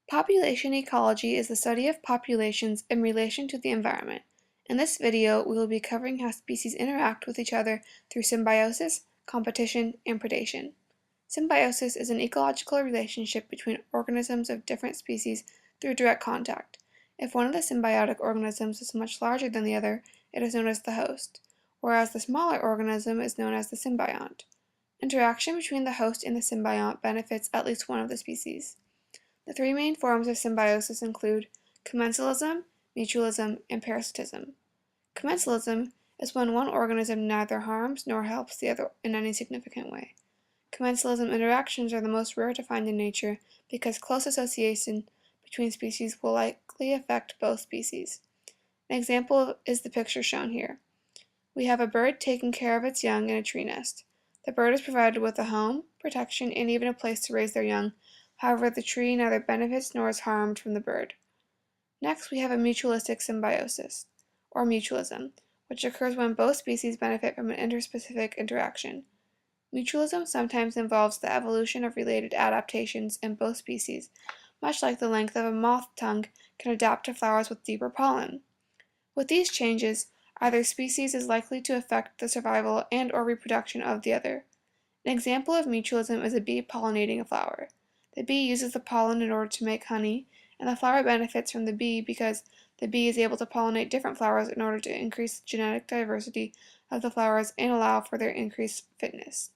Population ecology is the study of populations in relation to the environment. In this video, we will be covering how species interact with each other through symbiosis, competition, and predation. Symbiosis is an ecological relationship between organisms of different species through direct contact. If one of the symbiotic organisms is much larger than the other, it is known as the host, whereas the smaller organism is known as the symbiont. Interaction between the host and the symbiont benefits at least one of the species. The three main forms of symbiosis include commensalism, mutualism, and parasitism. Commensalism is when one organism neither harms nor helps the other in any significant way. Commensalism interactions are the most rare to find in nature because close association between species will likely affect both species. An example is the picture shown here. We have a bird taking care of its young in a tree nest. The bird is provided with a home, protection, and even a place to raise their young. However, the tree neither benefits nor is harmed from the bird. Next, we have a mutualistic symbiosis, or mutualism, which occurs when both species benefit from an interspecific interaction. Mutualism sometimes involves the evolution of related adaptations in both species, much like the length of a moth tongue can adapt to flowers with deeper pollen. With these changes, either species is likely to affect the survival and/or reproduction of the other. An example of mutualism is a bee pollinating a flower. The bee uses the pollen in order to make honey, and the flower benefits from the bee because the bee is able to pollinate different flowers in order to increase the genetic diversity of the flowers and allow for their increased fitness.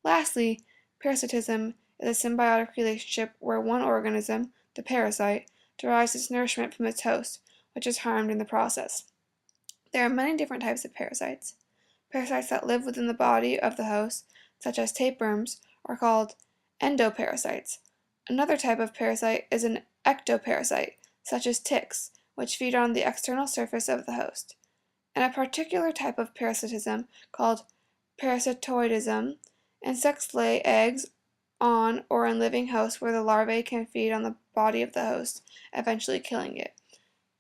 Lastly, parasitism is a symbiotic relationship where one organism, the parasite, derives its nourishment from its host, which is harmed in the process. There are many different types of parasites. Parasites that live within the body of the host, such as tapeworms, are called endoparasites. Another type of parasite is an ectoparasite, such as ticks, which feed on the external surface of the host. And a particular type of parasitism, called parasitoidism, insects lay eggs on or in living hosts where the larvae can feed on the body of the host, eventually killing it.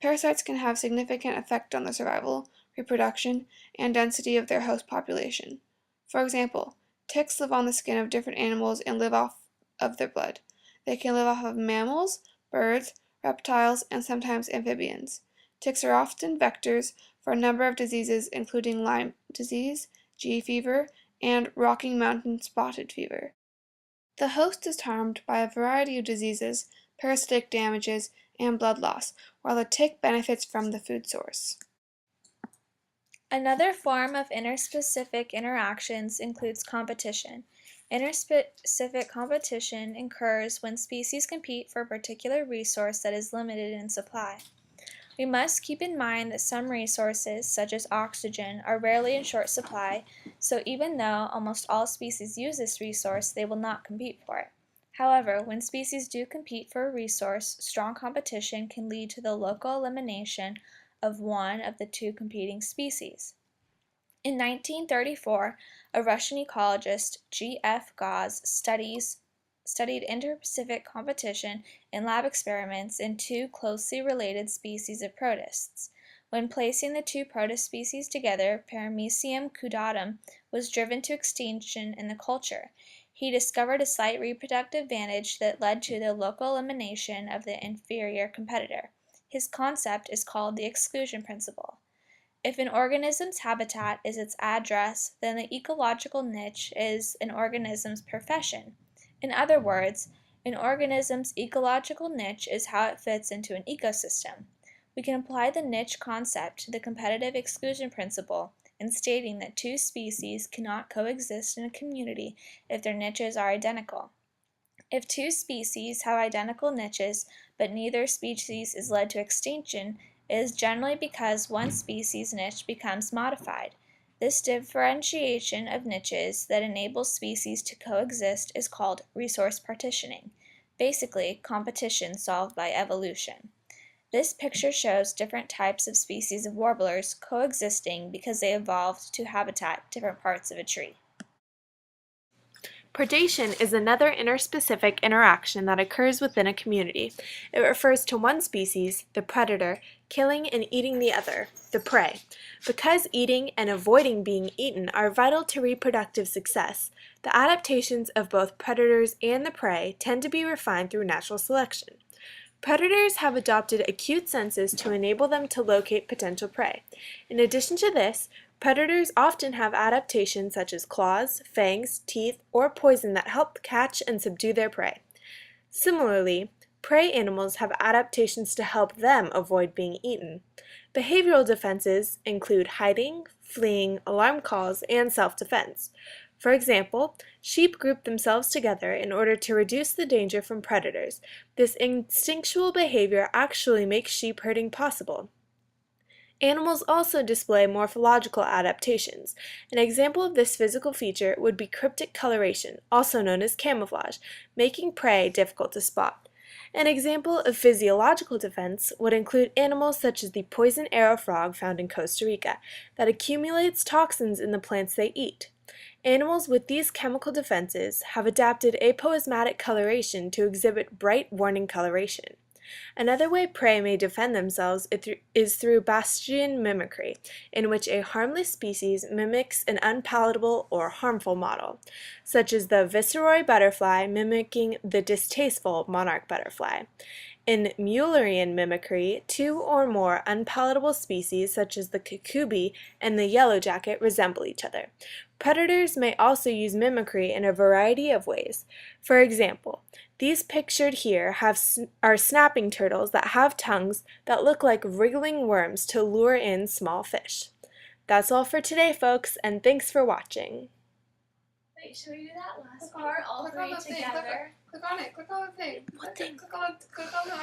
Parasites can have significant effect on the survival, reproduction, and density of their host population. For example, ticks live on the skin of different animals and live off of their blood. They can live off of mammals, birds, reptiles, and sometimes amphibians. Ticks are often vectors for a number of diseases including Lyme disease, G fever, and Rocky Mountain spotted fever. The host is harmed by a variety of diseases, parasitic damages, and blood loss, while the tick benefits from the food source. Another form of interspecific interactions includes competition. Interspecific competition occurs when species compete for a particular resource that is limited in supply. We must keep in mind that some resources, such as oxygen, are rarely in short supply, so even though almost all species use this resource, they will not compete for it. However, when species do compete for a resource, strong competition can lead to the local elimination of one of the two competing species. In 1934, a Russian ecologist, G.F. Gause, studied interspecific competition in lab experiments in two closely related species of protists. When placing the two protist species together, Paramecium caudatum was driven to extinction in the culture. He discovered a slight reproductive advantage that led to the local elimination of the inferior competitor. His concept is called the exclusion principle. If an organism's habitat is its address, then the ecological niche is an organism's profession. In other words, an organism's ecological niche is how it fits into an ecosystem. We can apply the niche concept to the competitive exclusion principle in stating that two species cannot coexist in a community if their niches are identical. If two species have identical niches, but neither species is led to extinction, it is generally because one species' niche becomes modified. This differentiation of niches that enables species to coexist is called resource partitioning, basically competition solved by evolution. This picture shows different types of species of warblers coexisting because they evolved to habitat different parts of a tree. Predation is another interspecific interaction that occurs within a community. It refers to one species, the predator, killing and eating the other, the prey. Because eating and avoiding being eaten are vital to reproductive success, the adaptations of both predators and the prey tend to be refined through natural selection. Predators have adopted acute senses to enable them to locate potential prey. In addition to this, predators often have adaptations such as claws, fangs, teeth, or poison that help catch and subdue their prey. Similarly, prey animals have adaptations to help them avoid being eaten. Behavioral defenses include hiding, fleeing, alarm calls, and self-defense. For example, sheep group themselves together in order to reduce the danger from predators. This instinctual behavior actually makes sheep herding possible. Animals also display morphological adaptations. An example of this physical feature would be cryptic coloration, also known as camouflage, making prey difficult to spot. An example of physiological defense would include animals such as the poison arrow frog found in Costa Rica that accumulates toxins in the plants they eat. Animals with these chemical defenses have adapted aposematic coloration to exhibit bright warning coloration. Another way prey may defend themselves is through Bastian mimicry, in which a harmless species mimics an unpalatable or harmful model, such as the viceroy butterfly mimicking the distasteful monarch butterfly. In Mullerian mimicry, two or more unpalatable species, such as the cucubee and the yellow jacket, resemble each other. Predators may also use mimicry in a variety of ways. For example, these pictured here are snapping turtles that have tongues that look like wriggling worms to lure in small fish. That's all for today, folks, and thanks for watching. Wait, should we do that last part, all three together? Click on it. Click on the thing. What thing? Click on the